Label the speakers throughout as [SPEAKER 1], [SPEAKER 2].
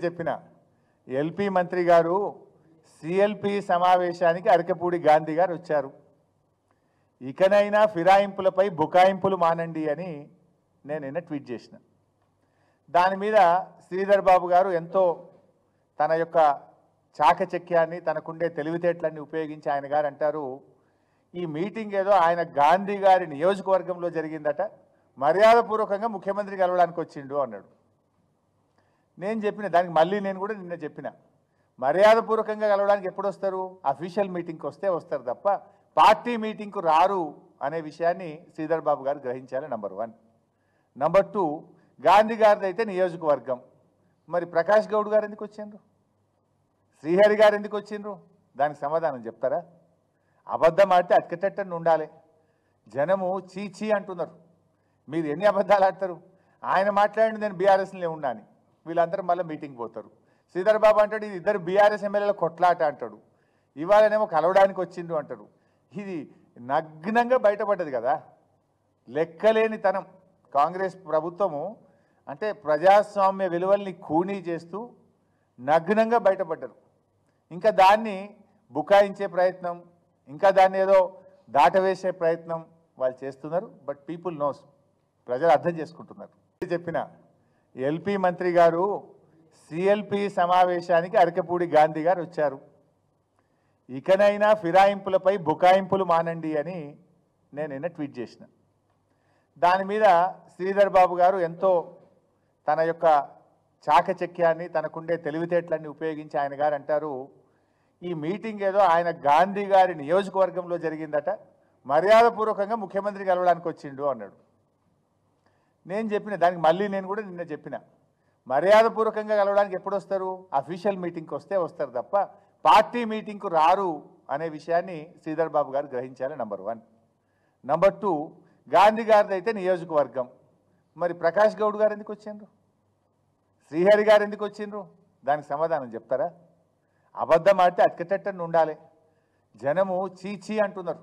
[SPEAKER 1] చెప్పిన ఎల్పీ మంత్రి గారు సిఎల్పి సమావేశానికి అరకపూడి గాంధీ గారు వచ్చారు. ఇకనైనా ఫిరాయింపులపై బుకాయింపులు మానండి అని నేను నిన్న ట్వీట్ చేసిన. దాని మీద శ్రీధర్ బాబు గారు ఎంతో తన యొక్క చాకచక్యాన్ని తనకుండే తెలివితేటలన్నీ ఉపయోగించి ఆయన గారు అంటారు, ఈ మీటింగ్ ఏదో ఆయన గాంధీ గారి నియోజకవర్గంలో జరిగిందట, మర్యాదపూర్వకంగా ముఖ్యమంత్రి కలవడానికి వచ్చిండు అన్నాడు. నేను చెప్పిన దానికి మళ్ళీ నేను కూడా నిన్న చెప్పిన, మర్యాదపూర్వకంగా కలవడానికి ఎప్పుడు వస్తారు? అఫీషియల్ మీటింగ్కి వస్తే వస్తారు తప్ప పార్టీ మీటింగ్కు రారు అనే విషయాన్ని శ్రీధర్ బాబు గారు గ్రహించాలి. నంబర్ 1. నంబర్ 2, గాంధీ గారిది అయితే నియోజకవర్గం, మరి ప్రకాష్ గౌడ్ గారు ఎందుకు వచ్చిండ్రు? శ్రీహరి గారు ఎందుకు వచ్చిండ్రు? దానికి సమాధానం చెప్తారా? అబద్ధం ఆడితే అక్కటట్టని ఉండాలి. జనము చీచీ అంటున్నారు. మీరు ఎన్ని అబద్ధాలు ఆడతారు? ఆయన మాట్లాడి నేను బీఆర్ఎస్లో ఉన్నా అని వీళ్ళందరూ మళ్ళీ మీటింగ్ పోతారు. శ్రీధర్ బాబు అంటాడు ఇది ఇద్దరు బీఆర్ఎస్ ఎమ్మెల్యేల కొట్లాట అంటాడు. ఇవాళనేమో కలవడానికి వచ్చిండు అంటాడు. ఇది నగ్నంగా బయటపడ్డది కదా. లెక్కలేని తనం. కాంగ్రెస్ ప్రభుత్వము అంటే ప్రజాస్వామ్య విలువల్ని ఖూనీ చేస్తూ నగ్నంగా బయటపడ్డారు. ఇంకా దాన్ని బుకాయించే ప్రయత్నం, ఇంకా దాన్ని ఏదో దాటవేసే ప్రయత్నం వాళ్ళు చేస్తున్నారు. బట్ పీపుల్ నోస్, ప్రజలు అర్థం చేసుకుంటున్నారు. చెప్పిన ఎల్పీ మంత్రి గారు సిఎల్పి సమావేశానికి అరకపూడి గాంధీ గారు వచ్చారు. ఇకనైనా ఫిరాయింపులపై బుకాయింపులు మానండి అని నేను నిన్న ట్వీట్ చేసిన. దాని మీద శ్రీధర్ బాబు గారు ఎంతో తన యొక్క చాకచక్యాన్ని తనకుండే తెలివితేటలన్నీ ఉపయోగించి ఆయన గారు అంటారు, ఈ మీటింగ్ ఏదో ఆయన గాంధీ గారి నియోజకవర్గంలో జరిగిందట, మర్యాదపూర్వకంగా ముఖ్యమంత్రి కలవడానికి వచ్చిండు అన్నాడు. నేను చెప్పిన దానికి మళ్ళీ నేను కూడా నిన్న చెప్పిన, మర్యాదపూర్వకంగా కలవడానికి ఎప్పుడు వస్తారు? అఫీషియల్ మీటింగ్కి వస్తే వస్తారు తప్ప పార్టీ మీటింగ్కు రారు అనే విషయాన్ని శ్రీధర్ బాబు గారు గ్రహించాలి. నంబర్ 1. నంబర్ 2, గాంధీ గారిది అయితే నియోజకవర్గం, మరి ప్రకాష్ గౌడ్ గారు ఎందుకు వచ్చిండ్రు? శ్రీహరి గారు ఎందుకు వచ్చిండ్రు? దానికి సమాధానం చెప్తారా? అబద్ధం ఆడితే అక్కటట్టని ఉండాలి. జనము చీచీ అంటున్నారు.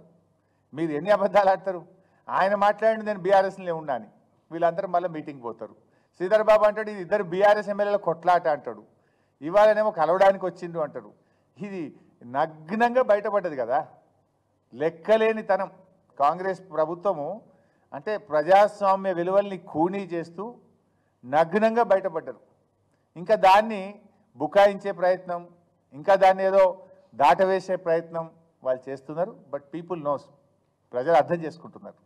[SPEAKER 1] మీరు ఎన్ని అబద్ధాలు ఆడతారు? ఆయన మాట్లాడి నేను బీఆర్ఎస్లో ఉన్నా అని వీళ్ళందరూ మళ్ళీ మీటింగ్ పోతారు. శ్రీధర్ బాబు అంటాడు ఇది ఇద్దరు బీఆర్ఎస్ ఎమ్మెల్యేల కొట్లాట అంటాడు. ఇవాళనేమో కలవడానికి వచ్చిండు అంటాడు. ఇది నగ్నంగా బయటపడ్డది కదా. లెక్కలేని తనం. కాంగ్రెస్ ప్రభుత్వము అంటే ప్రజాస్వామ్య విలువల్ని ఖూనీ చేస్తూ నగ్నంగా బయటపడ్డారు. ఇంకా దాన్ని బుకాయించే ప్రయత్నం, ఇంకా దాన్ని ఏదో దాటవేసే ప్రయత్నం వాళ్ళు చేస్తున్నారు. బట్ పీపుల్ నోస్, ప్రజలు అర్థం చేసుకుంటున్నారు.